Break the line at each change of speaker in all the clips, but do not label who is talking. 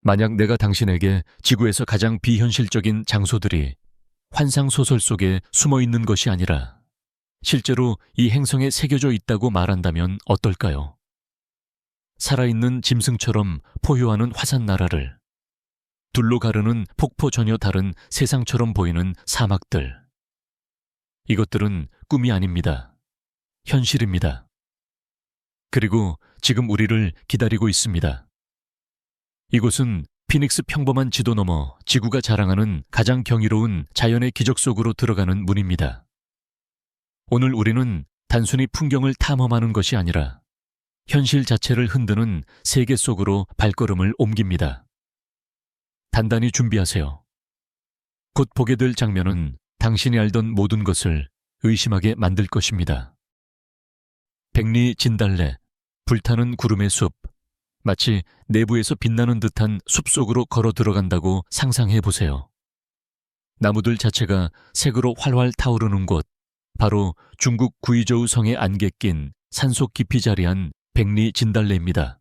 만약 내가 당신에게 지구에서 가장 비현실적인 장소들이 환상소설 속에 숨어 있는 것이 아니라 실제로 이 행성에 새겨져 있다고 말한다면 어떨까요? 살아있는 짐승처럼 포효하는 화산나라를, 둘로 가르는 폭포 전혀 다른 세상처럼 보이는 사막들. 이것들은 꿈이 아닙니다. 현실입니다. 그리고 지금 우리를 기다리고 있습니다. 이곳은 피닉스 평범한 지도 너머 지구가 자랑하는 가장 경이로운 자연의 기적 속으로 들어가는 문입니다. 오늘 우리는 단순히 풍경을 탐험하는 것이 아니라 현실 자체를 흔드는 세계 속으로 발걸음을 옮깁니다. 단단히 준비하세요. 곧 보게 될 장면은 당신이 알던 모든 것을 의심하게 만들 것입니다. 백리 진달래, 불타는 구름의 숲, 마치 내부에서 빛나는 듯한 숲속으로 걸어 들어간다고 상상해 보세요. 나무들 자체가 색으로 활활 타오르는 곳, 바로 중국 구이저우 성의 안개 낀 산속 깊이 자리한 백리 진달래입니다.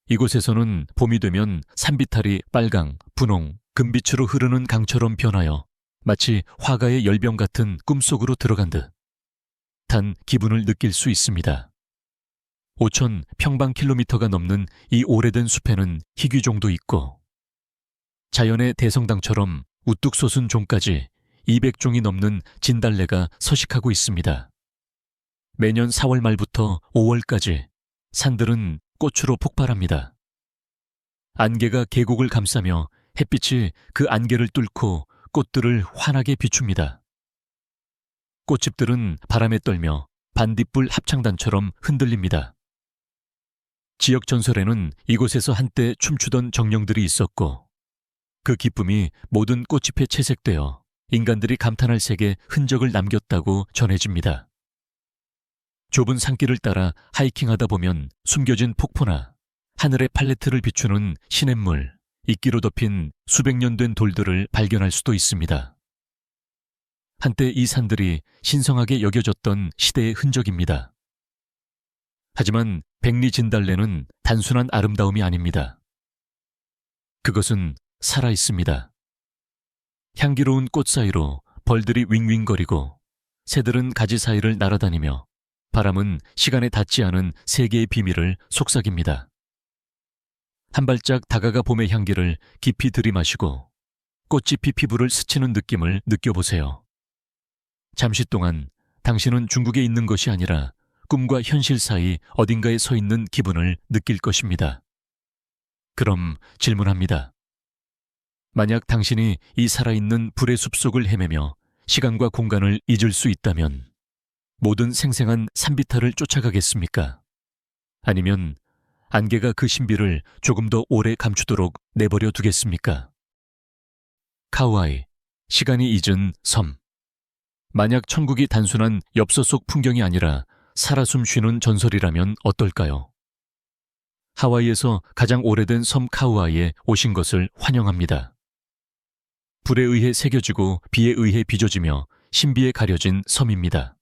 이곳에서는 봄이 되면 산비탈이 빨강, 분홍, 금빛으로 흐르는 강처럼 변하여 마치 화가의 열병 같은 꿈속으로 들어간 듯한 기분을 느낄 수 있습니다. 5,000 평방킬로미터가 넘는 이 오래된 숲에는 희귀종도 있고 자연의 대성당처럼 우뚝 솟은 종까지 200종이 넘는 진달래가 서식하고 있습니다. 매년 4월 말부터 5월까지 산들은 꽃으로 폭발합니다. 안개가 계곡을 감싸며 햇빛이 그 안개를 뚫고 꽃들을 환하게 비춥니다. 꽃집들은 바람에 떨며 반딧불 합창단처럼 흔들립니다. 지역 전설에는 이곳에서 한때 춤추던 정령들이 있었고 그 기쁨이 모든 꽃잎에 채색되어 인간들이 감탄할 색의 흔적을 남겼다고 전해집니다. 좁은 산길을 따라 하이킹하다 보면 숨겨진 폭포나 하늘의 팔레트를 비추는 시냇물, 이끼로 덮인 수백 년 된 돌들을 발견할 수도 있습니다. 한때 이 산들이 신성하게 여겨졌던 시대의 흔적입니다. 하지만 백리 진달래는 단순한 아름다움이 아닙니다. 그것은 살아있습니다. 향기로운 꽃 사이로 벌들이 윙윙거리고 새들은 가지 사이를 날아다니며 바람은 시간에 닿지 않은 세계의 비밀을 속삭입니다. 한 발짝 다가가 봄의 향기를 깊이 들이마시고 꽃잎이 피부를 스치는 느낌을 느껴보세요. 잠시 동안 당신은 중국에 있는 것이 아니라 꿈과 현실 사이 어딘가에 서 있는 기분을 느낄 것입니다. 그럼 질문합니다. 만약 당신이 이 살아있는 불의 숲속을 헤매며 시간과 공간을 잊을 수 있다면 모든 생생한 산비탈을 쫓아가겠습니까? 아니면 안개가 그 신비를 조금 더 오래 감추도록 내버려 두겠습니까? 카우아이, 시간이 잊은 섬. 만약 천국이 단순한 엽서 속 풍경이 아니라 살아 숨 쉬는 전설이라면 어떨까요? 하와이에서 가장 오래된 섬 카우아이에 오신 것을 환영합니다. 불에 의해 새겨지고 비에 의해 빚어지며 신비에 가려진 섬입니다.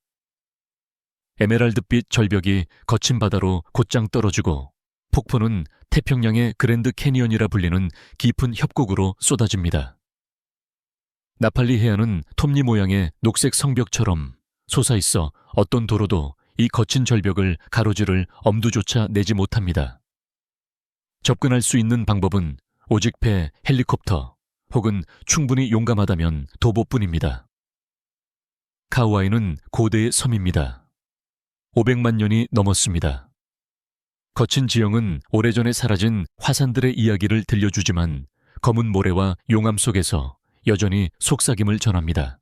에메랄드빛 절벽이 거친 바다로 곧장 떨어지고 폭포는 태평양의 그랜드 캐니언이라 불리는 깊은 협곡으로 쏟아집니다. 나팔리 해안은 톱니 모양의 녹색 성벽처럼 솟아있어 어떤 도로도 이 거친 절벽을 가로지를 엄두조차 내지 못합니다. 접근할 수 있는 방법은 오직 배, 헬리콥터 혹은 충분히 용감하다면 도보뿐입니다. 카우아이는 고대의 섬입니다. 500만 년이 넘었습니다. 거친 지형은 오래전에 사라진 화산들의 이야기를 들려주지만 검은 모래와 용암 속에서 여전히 속삭임을 전합니다.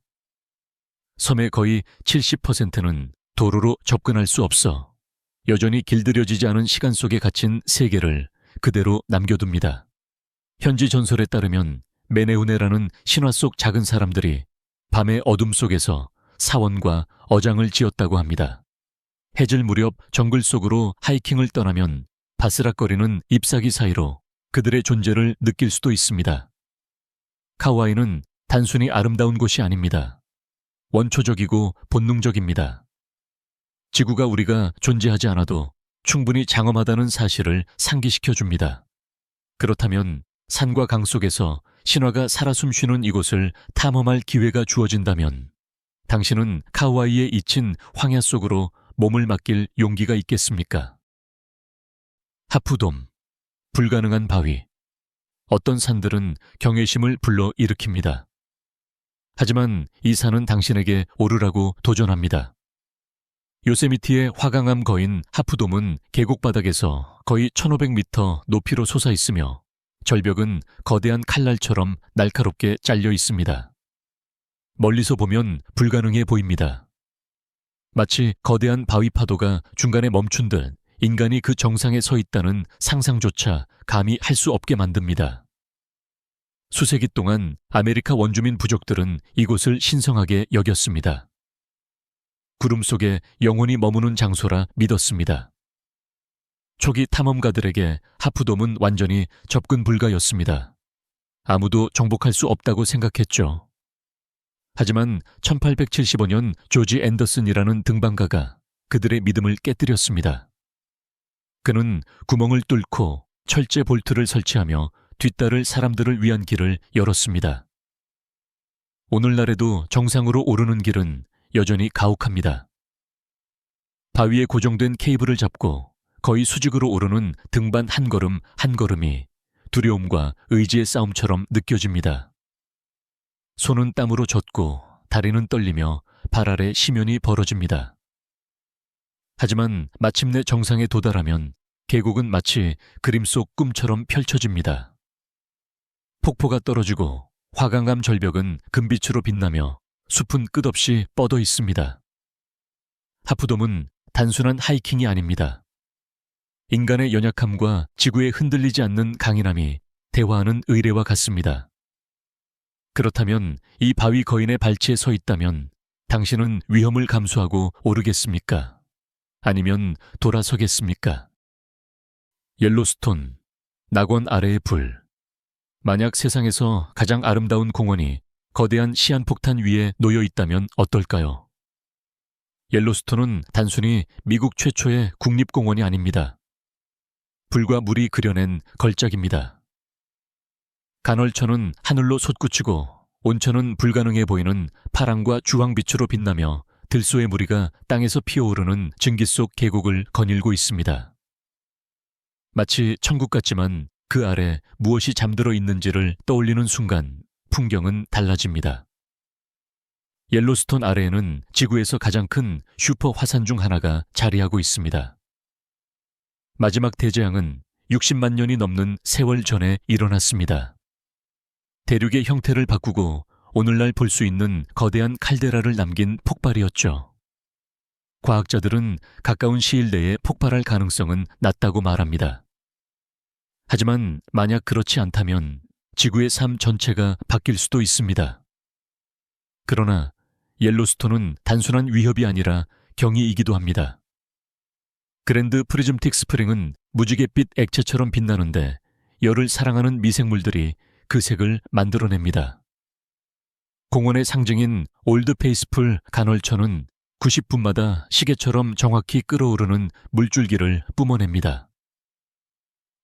섬의 거의 70%는 도로로 접근할 수 없어 여전히 길들여지지 않은 시간 속에 갇힌 세계를 그대로 남겨둡니다. 현지 전설에 따르면 메네우네라는 신화 속 작은 사람들이 밤의 어둠 속에서 사원과 어장을 지었다고 합니다. 해질 무렵 정글 속으로 하이킹을 떠나면 바스락거리는 잎사귀 사이로 그들의 존재를 느낄 수도 있습니다. 카우아이는 단순히 아름다운 곳이 아닙니다. 원초적이고 본능적입니다. 지구가 우리가 존재하지 않아도 충분히 장엄하다는 사실을 상기시켜 줍니다. 그렇다면 산과 강 속에서 신화가 살아 숨쉬는 이곳을 탐험할 기회가 주어진다면 당신은 카우아이에 잊힌 황야 속으로 몸을 맡길 용기가 있겠습니까? 하프돔, 불가능한 바위. 어떤 산들은 경외심을 불러 일으킵니다. 하지만 이 산은 당신에게 오르라고 도전합니다. 요세미티의 화강암 거인 하프돔은 계곡 바닥에서 거의 1500m 높이로 솟아 있으며 절벽은 거대한 칼날처럼 날카롭게 잘려 있습니다. 멀리서 보면 불가능해 보입니다. 마치 거대한 바위 파도가 중간에 멈춘 듯 인간이 그 정상에 서 있다는 상상조차 감히 할 수 없게 만듭니다. 수세기 동안 아메리카 원주민 부족들은 이곳을 신성하게 여겼습니다. 구름 속에 영혼이 머무는 장소라 믿었습니다. 초기 탐험가들에게 하프돔은 완전히 접근 불가였습니다. 아무도 정복할 수 없다고 생각했죠. 하지만 1875년 조지 앤더슨이라는 등반가가 그들의 믿음을 깨뜨렸습니다. 그는 구멍을 뚫고 철제 볼트를 설치하며 뒤따를 사람들을 위한 길을 열었습니다. 오늘날에도 정상으로 오르는 길은 여전히 가혹합니다. 바위에 고정된 케이블을 잡고 거의 수직으로 오르는 등반 한 걸음 한 걸음이 두려움과 의지의 싸움처럼 느껴집니다. 손은 땀으로 젖고 다리는 떨리며 발 아래 심연이 벌어집니다. 하지만 마침내 정상에 도달하면 계곡은 마치 그림 속 꿈처럼 펼쳐집니다. 폭포가 떨어지고 화강암 절벽은 금빛으로 빛나며 숲은 끝없이 뻗어 있습니다. 하프돔은 단순한 하이킹이 아닙니다. 인간의 연약함과 지구에 흔들리지 않는 강인함이 대화하는 의례와 같습니다. 그렇다면 이 바위 거인의 발치에 서 있다면 당신은 위험을 감수하고 오르겠습니까? 아니면 돌아서겠습니까? 옐로스톤, 낙원 아래의 불. 만약 세상에서 가장 아름다운 공원이 거대한 시한폭탄 위에 놓여 있다면 어떨까요? 옐로스톤은 단순히 미국 최초의 국립공원이 아닙니다. 불과 물이 그려낸 걸작입니다. 간헐천은 하늘로 솟구치고 온천은 불가능해 보이는 파랑과 주황빛으로 빛나며 들소의 무리가 땅에서 피어오르는 증기 속 계곡을 거닐고 있습니다. 마치 천국 같지만 그 아래 무엇이 잠들어 있는지를 떠올리는 순간 풍경은 달라집니다. 옐로스톤 아래에는 지구에서 가장 큰 슈퍼 화산 중 하나가 자리하고 있습니다. 마지막 대재앙은 60만 년이 넘는 세월 전에 일어났습니다. 대륙의 형태를 바꾸고 오늘날 볼 수 있는 거대한 칼데라를 남긴 폭발이었죠. 과학자들은 가까운 시일 내에 폭발할 가능성은 낮다고 말합니다. 하지만 만약 그렇지 않다면 지구의 삶 전체가 바뀔 수도 있습니다. 그러나 옐로스톤은 단순한 위협이 아니라 경이이기도 합니다. 그랜드 프리즘틱 스프링은 무지갯빛 액체처럼 빛나는데 열을 사랑하는 미생물들이 그 색을 만들어냅니다. 공원의 상징인 올드 페이스풀 간헐천은 90분마다 시계처럼 정확히 끓어오르는 물줄기를 뿜어냅니다.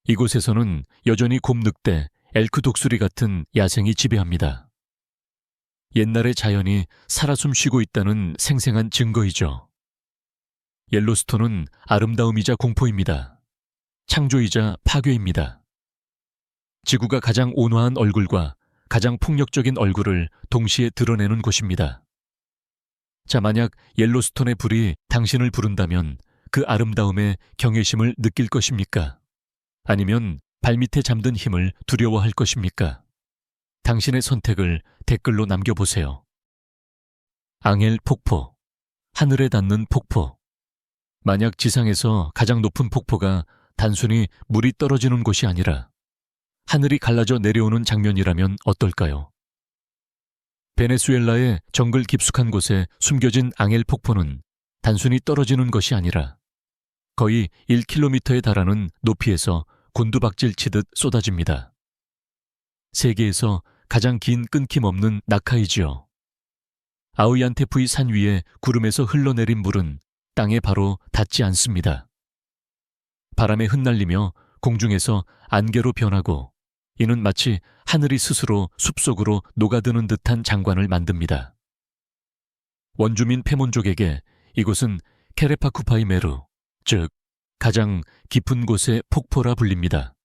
이곳에서는 여전히 곰늑대, 엘크 독수리 같은 야생이 지배합니다. 옛날의 자연이 살아 숨쉬고 있다는 생생한 증거이죠. 옐로스톤은 아름다움이자 공포입니다. 창조이자 파괴입니다. 지구가 가장 온화한 얼굴과 가장 폭력적인 얼굴을 동시에 드러내는 곳입니다. 자, 만약 옐로스톤의 불이 당신을 부른다면 그 아름다움에 경외심을 느낄 것입니까? 아니면 발밑에 잠든 힘을 두려워할 것입니까? 당신의 선택을 댓글로 남겨보세요. 앙헬 폭포, 하늘에 닿는 폭포. 만약 지상에서 가장 높은 폭포가 단순히 물이 떨어지는 곳이 아니라 하늘이 갈라져 내려오는 장면이라면 어떨까요? 베네수엘라의 정글 깊숙한 곳에 숨겨진 앙헬 폭포는 단순히 떨어지는 것이 아니라 거의 1km에 달하는 높이에서 곤두박질 치듯 쏟아집니다. 세계에서 가장 긴 끊김없는 낙하이지요. 아우얀테프의 산 위에 구름에서 흘러내린 물은 땅에 바로 닿지 않습니다. 바람에 흩날리며 공중에서 안개로 변하고 이는 마치 하늘이 스스로 숲속으로 녹아드는 듯한 장관을 만듭니다. 원주민 페몬족에게 이곳은 케레파쿠파이 메루, 즉 가장 깊은 곳의 폭포라 불립니다.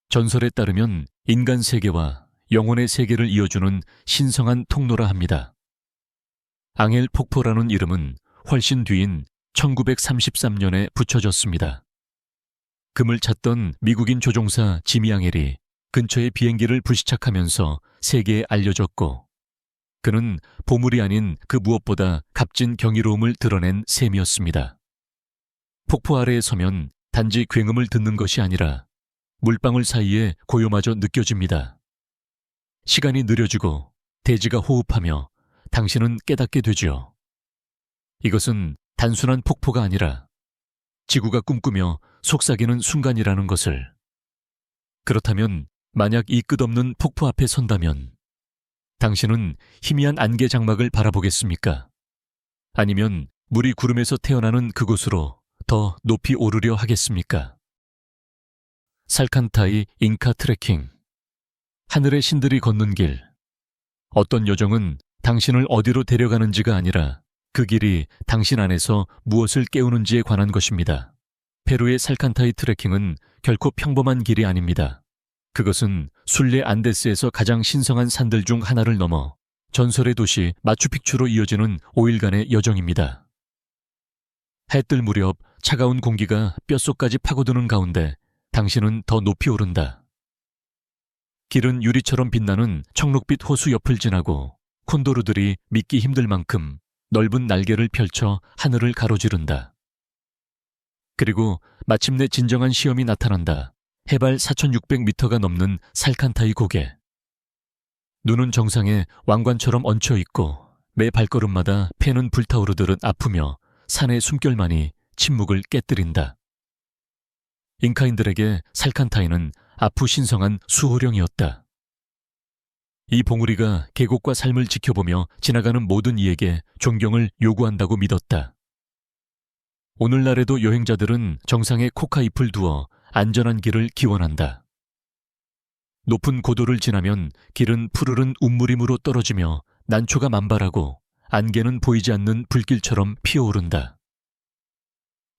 전설에 따르면 인간 세계와 영혼의 세계를 이어주는 신성한 통로라 합니다. 앙헬 폭포라는 이름은 훨씬 뒤인 1933년에 붙여졌습니다. 금을 찾던 미국인 조종사 지미 앙헬이 근처의 비행기를 불시착하면서 세계에 알려졌고 그는 보물이 아닌 그 무엇보다 값진 경이로움을 드러낸 셈이었습니다. 폭포 아래에 서면 단지 굉음을 듣는 것이 아니라 물방울 사이에 고요마저 느껴집니다. 시간이 느려지고 대지가 호흡하며 당신은 깨닫게 되지요. 이것은 단순한 폭포가 아니라 지구가 꿈꾸며 속삭이는 순간이라는 것을. 그렇다면 만약 이 끝없는 폭포 앞에 선다면 당신은 희미한 안개 장막을 바라보겠습니까? 아니면 물이 구름에서 태어나는 그곳으로 더 높이 오르려 하겠습니까? 살칸타이 잉카 트레킹. 하늘의 신들이 걷는 길. 어떤 여정은 당신을 어디로 데려가는지가 아니라 그 길이 당신 안에서 무엇을 깨우는지에 관한 것입니다. 페루의 살칸타이 트레킹은 결코 평범한 길이 아닙니다. 그것은 순례 안데스에서 가장 신성한 산들 중 하나를 넘어 전설의 도시 마추픽추로 이어지는 5일간의 여정입니다. 해 뜰 무렵 차가운 공기가 뼛속까지 파고드는 가운데 당신은 더 높이 오른다. 길은 유리처럼 빛나는 청록빛 호수 옆을 지나고 콘도르들이 믿기 힘들 만큼 넓은 날개를 펼쳐 하늘을 가로지른다. 그리고 마침내 진정한 시험이 나타난다. 해발 4,600m가 넘는 살칸타이 고개. 눈은 정상에 왕관처럼 얹혀 있고 매 발걸음마다 패는 불타오르듯 아프며 산의 숨결만이 침묵을 깨뜨린다. 잉카인들에게 살칸타이는 아프 신성한 수호령이었다. 이 봉우리가 계곡과 삶을 지켜보며 지나가는 모든 이에게 존경을 요구한다고 믿었다. 오늘날에도 여행자들은 정상에 코카잎을 두어 안전한 길을 기원한다. 높은 고도를 지나면 길은 푸르른 운무림으로 떨어지며 난초가 만발하고 안개는 보이지 않는 불길처럼 피어오른다.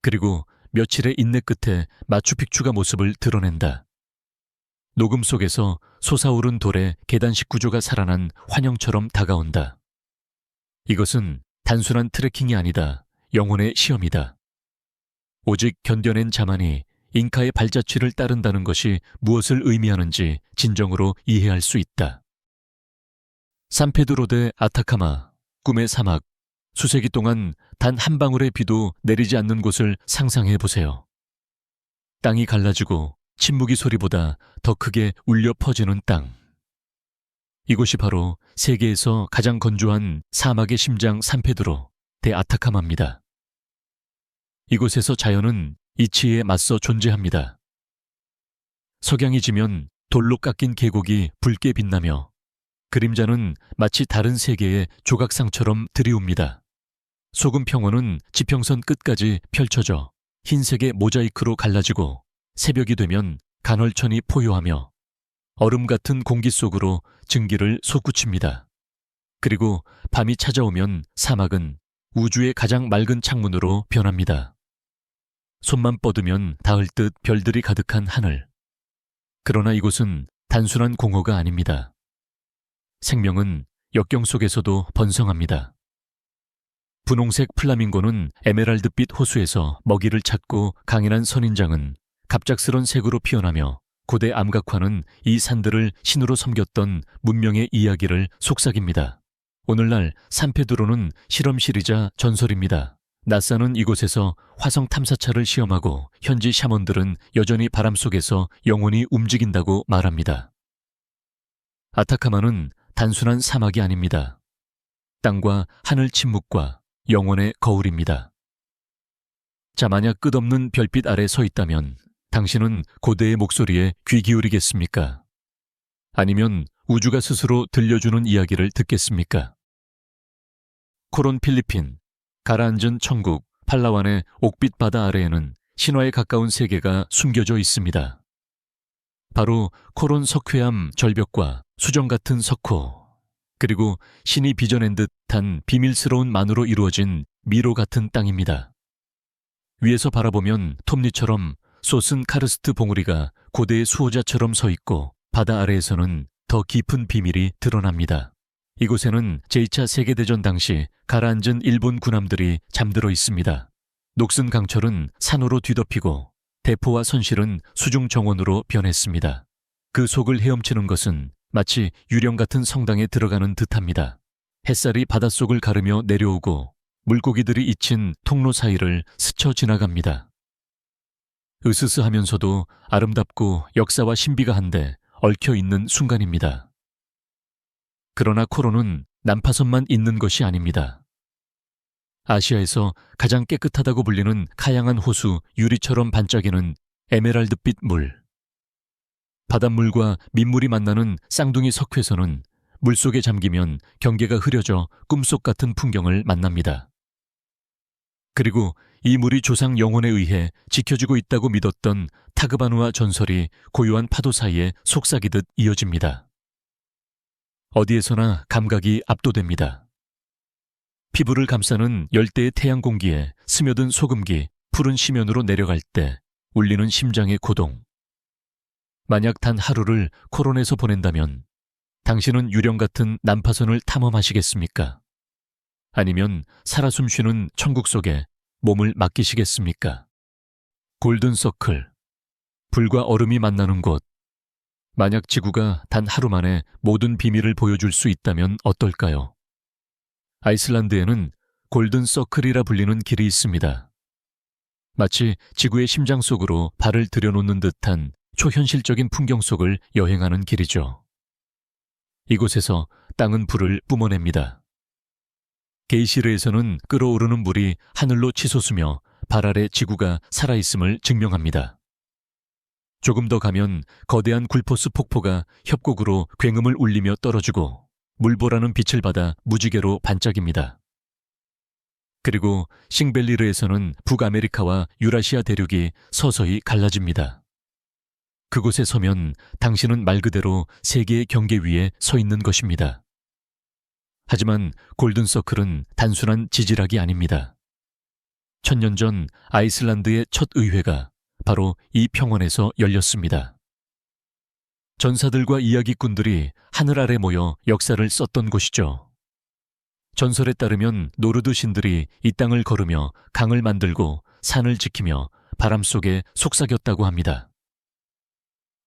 그리고 며칠의 인내 끝에 마추픽추가 모습을 드러낸다. 녹음 속에서 솟아오른 돌에 계단식 구조가 살아난 환영처럼 다가온다. 이것은 단순한 트레킹이 아니다. 영혼의 시험이다. 오직 견뎌낸 자만이 잉카의 발자취를 따른다는 것이 무엇을 의미하는지 진정으로 이해할 수 있다. 산페드로 데 아타카마, 꿈의 사막, 수세기 동안 단 한 방울의 비도 내리지 않는 곳을 상상해 보세요. 땅이 갈라지고 침묵이 소리보다 더 크게 울려 퍼지는 땅. 이곳이 바로 세계에서 가장 건조한 사막의 심장 산페드로 데 아타카마입니다. 이곳에서 자연은 이치에 맞서 존재합니다. 석양이 지면 돌로 깎인 계곡이 붉게 빛나며 그림자는 마치 다른 세계의 조각상처럼 드리웁니다. 소금 평원은 지평선 끝까지 펼쳐져 흰색의 모자이크로 갈라지고 새벽이 되면 간헐천이 포효하며 얼음 같은 공기 속으로 증기를 솟구칩니다. 그리고 밤이 찾아오면 사막은 우주의 가장 맑은 창문으로 변합니다. 손만 뻗으면 닿을 듯 별들이 가득한 하늘. 그러나 이곳은 단순한 공허가 아닙니다. 생명은 역경 속에서도 번성합니다. 분홍색 플라밍고는 에메랄드빛 호수에서 먹이를 찾고 강인한 선인장은 갑작스런 색으로 피어나며 고대 암각화는 이 산들을 신으로 섬겼던 문명의 이야기를 속삭입니다. 오늘날 산페드로는 실험실이자 전설입니다. 나사는 이곳에서 화성 탐사차를 시험하고 현지 샤먼들은 여전히 바람 속에서 영혼이 움직인다고 말합니다. 아타카마는 단순한 사막이 아닙니다. 땅과 하늘 침묵과 영혼의 거울입니다. 자, 만약 끝없는 별빛 아래 서 있다면 당신은 고대의 목소리에 귀 기울이겠습니까? 아니면 우주가 스스로 들려주는 이야기를 듣겠습니까? 코론 필리핀, 가라앉은 천국 팔라완의 옥빛 바다 아래에는 신화에 가까운 세계가 숨겨져 있습니다. 바로 코론 석회암 절벽과 수정 같은 석호, 그리고 신이 빚어낸 듯한 비밀스러운 만으로 이루어진 미로 같은 땅입니다. 위에서 바라보면 톱니처럼 솟은 카르스트 봉우리가 고대의 수호자처럼 서 있고, 바다 아래에서는 더 깊은 비밀이 드러납니다. 이곳에는 제2차 세계대전 당시 가라앉은 일본 군함들이 잠들어 있습니다. 녹슨 강철은 산으로 뒤덮이고 대포와 선실은 수중 정원으로 변했습니다. 그 속을 헤엄치는 것은 마치 유령 같은 성당에 들어가는 듯합니다. 햇살이 바닷속을 가르며 내려오고 물고기들이 잊힌 통로 사이를 스쳐 지나갑니다. 으스스하면서도 아름답고 역사와 신비가 한데 얽혀 있는 순간입니다. 그러나 코론은 난파선만 있는 것이 아닙니다. 아시아에서 가장 깨끗하다고 불리는 카양한 호수 유리처럼 반짝이는 에메랄드빛 물. 바닷물과 민물이 만나는 쌍둥이 석회선은 물속에 잠기면 경계가 흐려져 꿈속 같은 풍경을 만납니다. 그리고 이 물이 조상 영혼에 의해 지켜지고 있다고 믿었던 타그바누아 전설이 고요한 파도 사이에 속삭이듯 이어집니다. 어디에서나 감각이 압도됩니다. 피부를 감싸는 열대의 태양 공기에 스며든 소금기, 푸른 심연으로 내려갈 때 울리는 심장의 고동. 만약 단 하루를 코론에서 보낸다면 당신은 유령 같은 난파선을 탐험하시겠습니까? 아니면 살아 숨쉬는 천국 속에 몸을 맡기시겠습니까? 골든 서클, 불과 얼음이 만나는 곳. 만약 지구가 단 하루 만에 모든 비밀을 보여줄 수 있다면 어떨까요? 아이슬란드에는 골든 서클이라 불리는 길이 있습니다. 마치 지구의 심장 속으로 발을 들여놓는 듯한 초현실적인 풍경 속을 여행하는 길이죠. 이곳에서 땅은 불을 뿜어냅니다. 게이시르에서는 끓어오르는 물이 하늘로 치솟으며 발 아래 지구가 살아있음을 증명합니다. 조금 더 가면 거대한 굴포스 폭포가 협곡으로 굉음을 울리며 떨어지고 물보라는 빛을 받아 무지개로 반짝입니다. 그리고 싱벨리르에서는 북아메리카와 유라시아 대륙이 서서히 갈라집니다. 그곳에 서면 당신은 말 그대로 세계의 경계 위에 서 있는 것입니다. 하지만 골든서클은 단순한 지질학이 아닙니다. 1000년 전 아이슬란드의 첫 의회가 바로 이 평원에서 열렸습니다. 전사들과 이야기꾼들이 하늘 아래 모여 역사를 썼던 곳이죠. 전설에 따르면 노르드 신들이 이 땅을 걸으며 강을 만들고 산을 지키며 바람 속에 속삭였다고 합니다.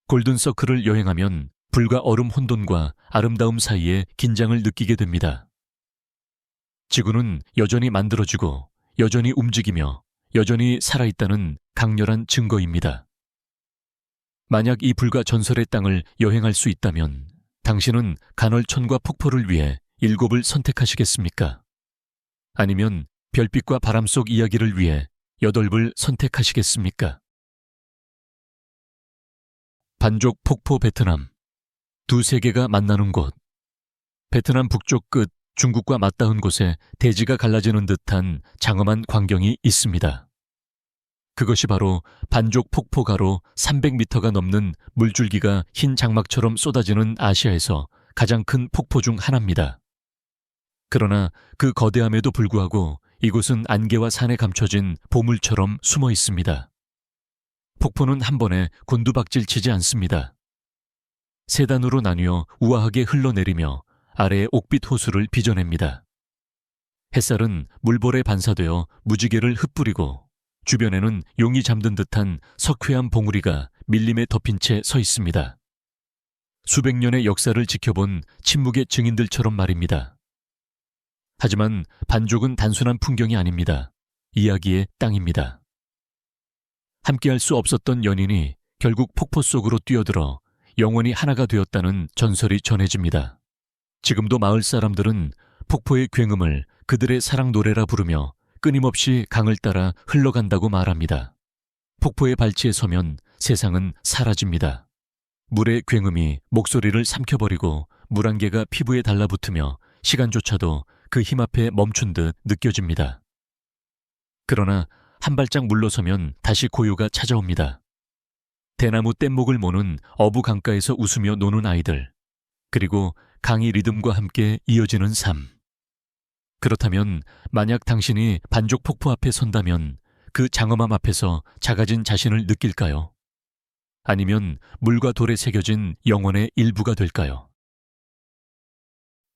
골든서클을 여행하면 불과 얼음 혼돈과 아름다움 사이에 긴장을 느끼게 됩니다. 지구는 여전히 만들어지고 여전히 움직이며 여전히 살아있다는 강렬한 증거입니다. 만약 이 불과 전설의 땅을 여행할 수 있다면 당신은 간헐천과 폭포를 위해 7을 선택하시겠습니까? 아니면 별빛과 바람 속 이야기를 위해 8을 선택하시겠습니까? 반족 폭포 베트남. 두 세계가 만나는 곳. 베트남 북쪽 끝 중국과 맞닿은 곳에 대지가 갈라지는 듯한 장엄한 광경이 있습니다. 그것이 바로 반족 폭포 가로 300m가 넘는 물줄기가 흰 장막처럼 쏟아지는 아시아에서 가장 큰 폭포 중 하나입니다. 그러나 그 거대함에도 불구하고 이곳은 안개와 산에 감춰진 보물처럼 숨어 있습니다. 폭포는 한 번에 곤두박질치지 않습니다. 세 단으로 나뉘어 우아하게 흘러내리며 아래의 옥빛 호수를 빚어냅니다. 햇살은 물볼에 반사되어 무지개를 흩뿌리고 주변에는 용이 잠든 듯한 석회암 봉우리가 밀림에 덮인 채 서 있습니다. 수백 년의 역사를 지켜본 침묵의 증인들처럼 말입니다. 하지만 반족은 단순한 풍경이 아닙니다. 이야기의 땅입니다. 함께할 수 없었던 연인이 결국 폭포 속으로 뛰어들어 영원히 하나가 되었다는 전설이 전해집니다. 지금도 마을 사람들은 폭포의 굉음을 그들의 사랑 노래라 부르며 끊임없이 강을 따라 흘러간다고 말합니다. 폭포의 발치에 서면 세상은 사라집니다. 물의 굉음이 목소리를 삼켜버리고 물안개가 피부에 달라붙으며 시간조차도 그 힘 앞에 멈춘 듯 느껴집니다. 그러나 한 발짝 물러서면 다시 고요가 찾아옵니다. 대나무 뗏목을 모는 어부 강가에서 웃으며 노는 아이들, 그리고 강의 리듬과 함께 이어지는 삶. 그렇다면 만약 당신이 반족 폭포 앞에 선다면 그 장엄함 앞에서 작아진 자신을 느낄까요? 아니면 물과 돌에 새겨진 영혼의 일부가 될까요?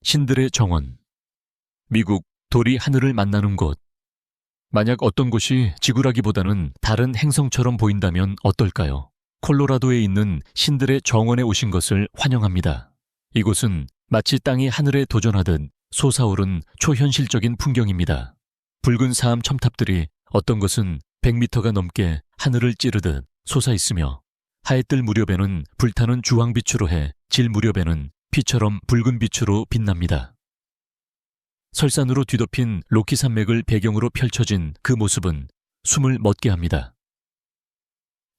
신들의 정원. 미국 돌이 하늘을 만나는 곳. 만약 어떤 곳이 지구라기보다는 다른 행성처럼 보인다면 어떨까요? 콜로라도에 있는 신들의 정원에 오신 것을 환영합니다. 이곳은 마치 땅이 하늘에 도전하듯 솟아오른 초현실적인 풍경입니다. 붉은 사암 첨탑들이 어떤 것은 100m가 넘게 하늘을 찌르듯 솟아있으며 하에뜰 무렵에는 불타는 주황빛으로 해 질 무렵에는 피처럼 붉은 빛으로 빛납니다. 설산으로 뒤덮인 로키 산맥을 배경으로 펼쳐진 그 모습은 숨을 멎게 합니다.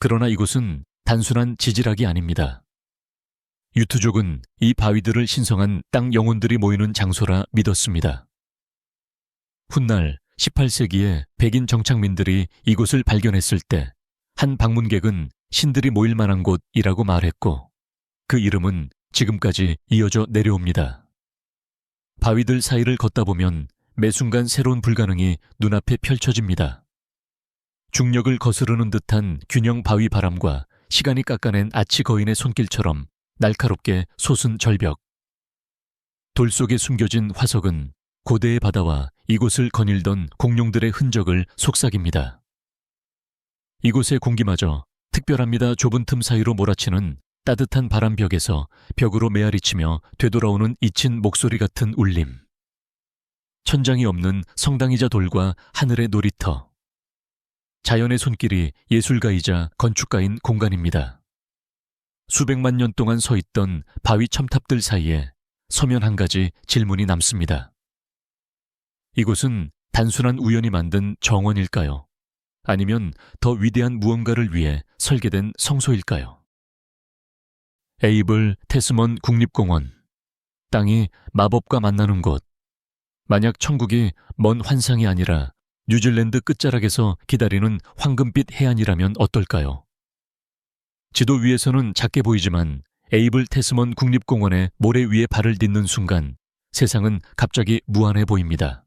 그러나 이곳은 단순한 지질학이 아닙니다. 유투족은 이 바위들을 신성한 땅 영혼들이 모이는 장소라 믿었습니다. 훗날 18세기에 백인 정착민들이 이곳을 발견했을 때 한 방문객은 신들이 모일 만한 곳이라고 말했고 그 이름은 지금까지 이어져 내려옵니다. 바위들 사이를 걷다 보면 매 순간 새로운 불가능이 눈앞에 펼쳐집니다. 중력을 거스르는 듯한 균형 바위 바람과 시간이 깎아낸 아치 거인의 손길처럼 날카롭게 솟은 절벽. 돌 속에 숨겨진 화석은 고대의 바다와 이곳을 거닐던 공룡들의 흔적을 속삭입니다. 이곳의 공기마저 특별합니다. 좁은 틈 사이로 몰아치는 따뜻한 바람벽에서 벽으로 메아리치며 되돌아오는 잊힌 목소리 같은 울림. 천장이 없는 성당이자 돌과 하늘의 놀이터. 자연의 손길이 예술가이자 건축가인 공간입니다. 수백만 년 동안 서 있던 바위 첨탑들 사이에 서면 한 가지 질문이 남습니다. 이곳은 단순한 우연이 만든 정원일까요? 아니면 더 위대한 무언가를 위해 설계된 성소일까요? 에이블 태스먼 국립공원. 땅이 마법과 만나는 곳. 만약 천국이 먼 환상이 아니라 뉴질랜드 끝자락에서 기다리는 황금빛 해안이라면 어떨까요? 지도 위에서는 작게 보이지만 에이블 태스먼 국립공원의 모래 위에 발을 딛는 순간 세상은 갑자기 무한해 보입니다.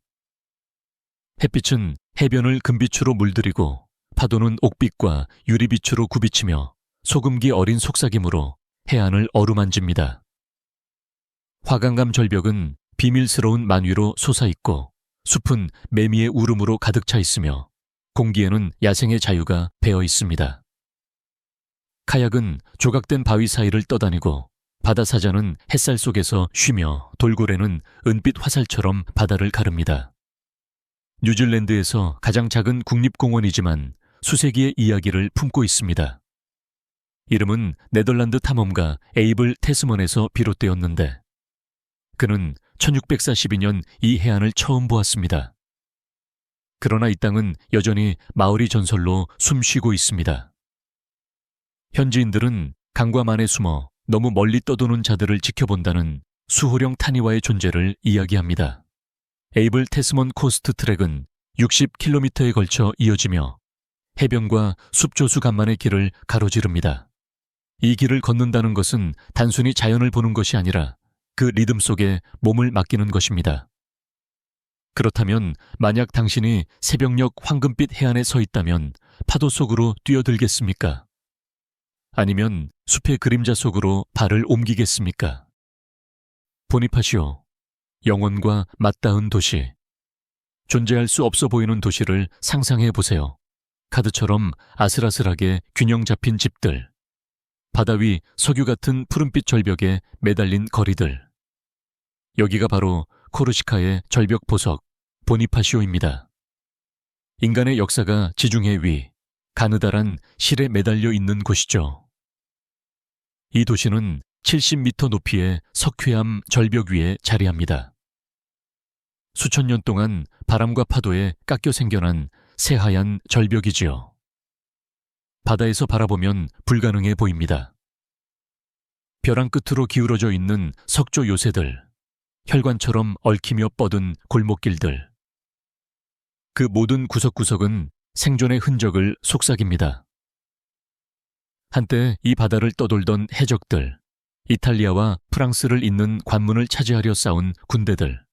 햇빛은 해변을 금빛으로 물들이고 파도는 옥빛과 유리빛으로 굽이치며 소금기 어린 속삭임으로 해안을 어루만집니다. 화강감 절벽은 비밀스러운 만위로 솟아있고 숲은 매미의 울음으로 가득 차 있으며 공기에는 야생의 자유가 배어 있습니다. 카약은 조각된 바위 사이를 떠다니고 바다사자는 햇살 속에서 쉬며 돌고래는 은빛 화살처럼 바다를 가릅니다. 뉴질랜드에서 가장 작은 국립공원이지만 수세기의 이야기를 품고 있습니다. 이름은 네덜란드 탐험가 에이블 태스먼에서 비롯되었는데 그는 1642년 이 해안을 처음 보았습니다. 그러나 이 땅은 여전히 마오리 전설로 숨쉬고 있습니다. 현지인들은 강과 만에 숨어 너무 멀리 떠도는 자들을 지켜본다는 수호령 타니와의 존재를 이야기합니다. 에이블 태스먼 코스트 트랙은 60km에 걸쳐 이어지며 해변과 숲조수 간만의 길을 가로지릅니다. 이 길을 걷는다는 것은 단순히 자연을 보는 것이 아니라 그 리듬 속에 몸을 맡기는 것입니다. 그렇다면 만약 당신이 새벽녘 황금빛 해안에 서 있다면 파도 속으로 뛰어들겠습니까? 아니면 숲의 그림자 속으로 발을 옮기겠습니까? 보니파시오, 영혼과 맞닿은 도시. 존재할 수 없어 보이는 도시를 상상해 보세요. 카드처럼 아슬아슬하게 균형 잡힌 집들, 바다 위 석유 같은 푸른빛 절벽에 매달린 거리들. 여기가 바로 코르시카의 절벽 보석, 보니파시오입니다. 인간의 역사가 지중해 위, 가느다란 실에 매달려 있는 곳이죠. 이 도시는 70m 높이의 석회암 절벽 위에 자리합니다. 수천 년 동안 바람과 파도에 깎여 생겨난 새하얀 절벽이지요. 바다에서 바라보면 불가능해 보입니다. 벼랑 끝으로 기울어져 있는 석조 요새들, 혈관처럼 얽히며 뻗은 골목길들. 그 모든 구석구석은 생존의 흔적을 속삭입니다. 한때 이 바다를 떠돌던 해적들, 이탈리아와 프랑스를 잇는 관문을 차지하려 싸운 군대들,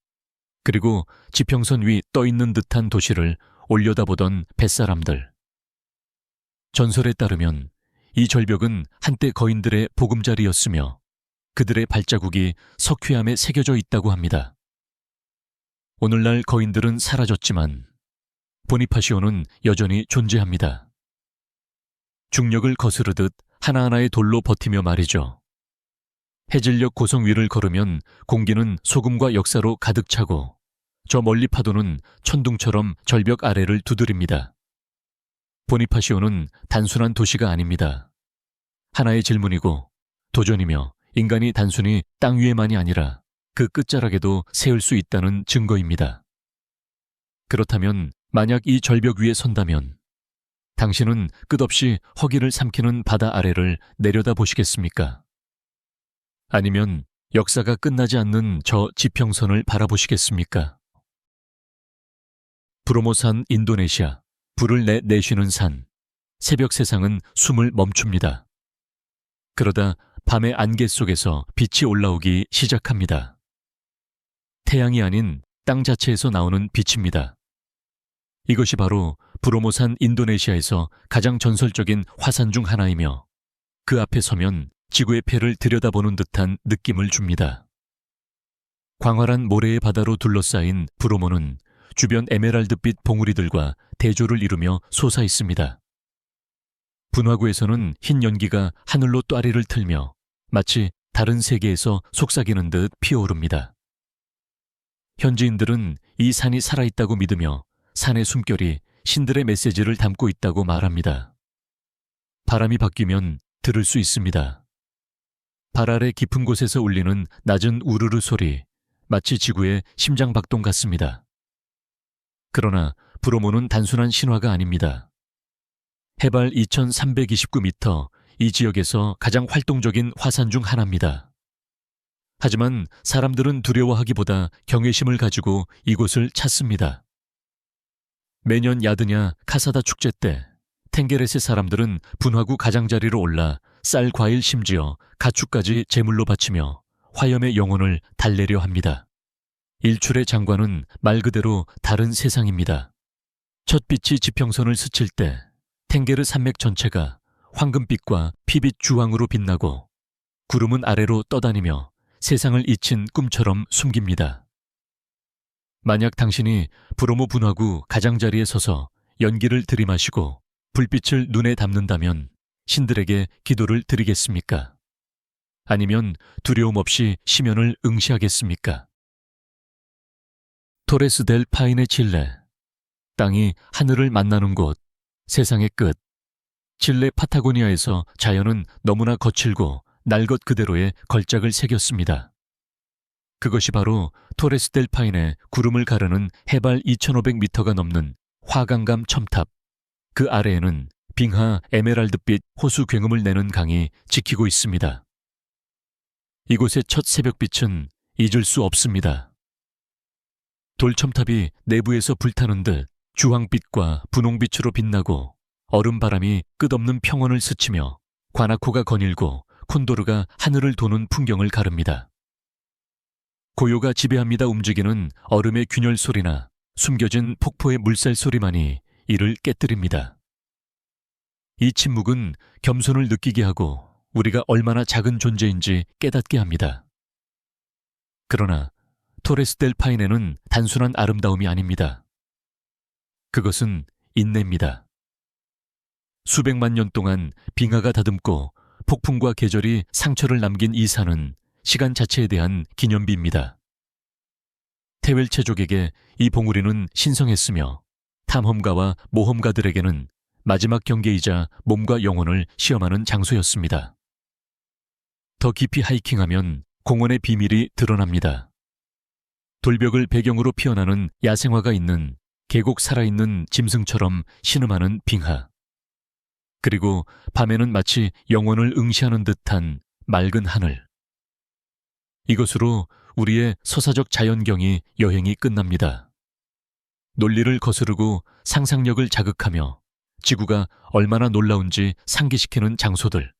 그리고 지평선 위 떠있는 듯한 도시를 올려다보던 뱃사람들. 전설에 따르면 이 절벽은 한때 거인들의 보금자리였으며 그들의 발자국이 석회암에 새겨져 있다고 합니다. 오늘날 거인들은 사라졌지만 보니파시오는 여전히 존재합니다. 중력을 거스르듯 하나하나의 돌로 버티며 말이죠. 해질녘 고성 위를 걸으면 공기는 소금과 역사로 가득 차고 저 멀리 파도는 천둥처럼 절벽 아래를 두드립니다. 보니파시오는 단순한 도시가 아닙니다. 하나의 질문이고 도전이며 인간이 단순히 땅 위에만이 아니라 그 끝자락에도 세울 수 있다는 증거입니다. 그렇다면 만약 이 절벽 위에 선다면 당신은 끝없이 허기를 삼키는 바다 아래를 내려다 보시겠습니까? 아니면 역사가 끝나지 않는 저 지평선을 바라보시겠습니까? 브로모산 인도네시아, 불을 내쉬는 산, 새벽 세상은 숨을 멈춥니다. 그러다 밤의 안개 속에서 빛이 올라오기 시작합니다. 태양이 아닌 땅 자체에서 나오는 빛입니다. 이것이 바로 브로모산 인도네시아에서 가장 전설적인 화산 중 하나이며 그 앞에 서면 지구의 폐를 들여다보는 듯한 느낌을 줍니다. 광활한 모래의 바다로 둘러싸인 브로모는 주변 에메랄드빛 봉우리들과 대조를 이루며 솟아 있습니다. 분화구에서는 흰 연기가 하늘로 또아리를 틀며 마치 다른 세계에서 속삭이는 듯 피어오릅니다. 현지인들은 이 산이 살아있다고 믿으며 산의 숨결이 신들의 메시지를 담고 있다고 말합니다. 바람이 바뀌면 들을 수 있습니다. 발 아래 깊은 곳에서 울리는 낮은 우르르 소리, 마치 지구의 심장박동 같습니다. 그러나 브로모는 단순한 신화가 아닙니다. 해발 2329m, 이 지역에서 가장 활동적인 화산 중 하나입니다. 하지만 사람들은 두려워하기보다 경외심을 가지고 이곳을 찾습니다. 매년 야드냐 카사다 축제 때 탱게렛의 사람들은 분화구 가장자리로 올라 쌀, 과일, 심지어 가축까지 제물로 바치며 화염의 영혼을 달래려 합니다. 일출의 장관은 말 그대로 다른 세상입니다. 첫 빛이 지평선을 스칠 때 탱게르 산맥 전체가 황금빛과 피빛 주황으로 빛나고 구름은 아래로 떠다니며 세상을 잊힌 꿈처럼 숨깁니다. 만약 당신이 브로모 분화구 가장자리에 서서 연기를 들이마시고 불빛을 눈에 담는다면 신들에게 기도를 드리겠습니까? 아니면 두려움 없이 심연을 응시하겠습니까? 토레스 델 파이네 칠레, 땅이 하늘을 만나는 곳, 세상의 끝. 칠레 파타고니아에서 자연은 너무나 거칠고 날 것 그대로의 걸작을 새겼습니다. 그것이 바로 토레스 델 파인의 구름을 가르는 해발 2500m가 넘는 화강감 첨탑. 그 아래에는 빙하 에메랄드빛 호수 굉음을 내는 강이 지키고 있습니다. 이곳의 첫 새벽빛은 잊을 수 없습니다. 돌첨탑이 내부에서 불타는 듯 주황빛과 분홍빛으로 빛나고 얼음바람이 끝없는 평원을 스치며 과나코가 거닐고 콘도르가 하늘을 도는 풍경을 가릅니다. 고요가 지배합니다. 움직이는 얼음의 균열 소리나 숨겨진 폭포의 물살 소리만이 이를 깨뜨립니다. 이 침묵은 겸손을 느끼게 하고 우리가 얼마나 작은 존재인지 깨닫게 합니다. 그러나 토레스 델 파이네는 단순한 아름다움이 아닙니다. 그것은 인내입니다. 수백만 년 동안 빙하가 다듬고 폭풍과 계절이 상처를 남긴 이 산은 시간 자체에 대한 기념비입니다. 테웰체족에게 이 봉우리는 신성했으며 탐험가와 모험가들에게는 마지막 경계이자 몸과 영혼을 시험하는 장소였습니다. 더 깊이 하이킹하면 공원의 비밀이 드러납니다. 돌벽을 배경으로 피어나는 야생화가 있는 계곡 살아있는 짐승처럼 신음하는 빙하. 그리고 밤에는 마치 영혼을 응시하는 듯한 맑은 하늘. 이것으로 우리의 서사적 자연경이 여행이 끝납니다. 논리를 거스르고 상상력을 자극하며 지구가 얼마나 놀라운지 상기시키는 장소들.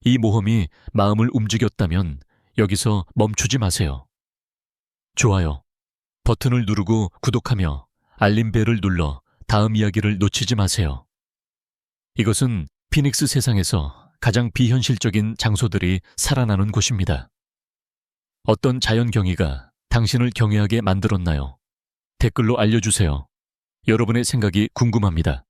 이 모험이 마음을 움직였다면 여기서 멈추지 마세요. 좋아요. 버튼을 누르고 구독하며 알림벨을 눌러 다음 이야기를 놓치지 마세요. 이것은 피닉스 세상에서 가장 비현실적인 장소들이 살아나는 곳입니다. 어떤 자연 경위가 당신을 경외하게 만들었나요? 댓글로 알려주세요. 여러분의 생각이 궁금합니다.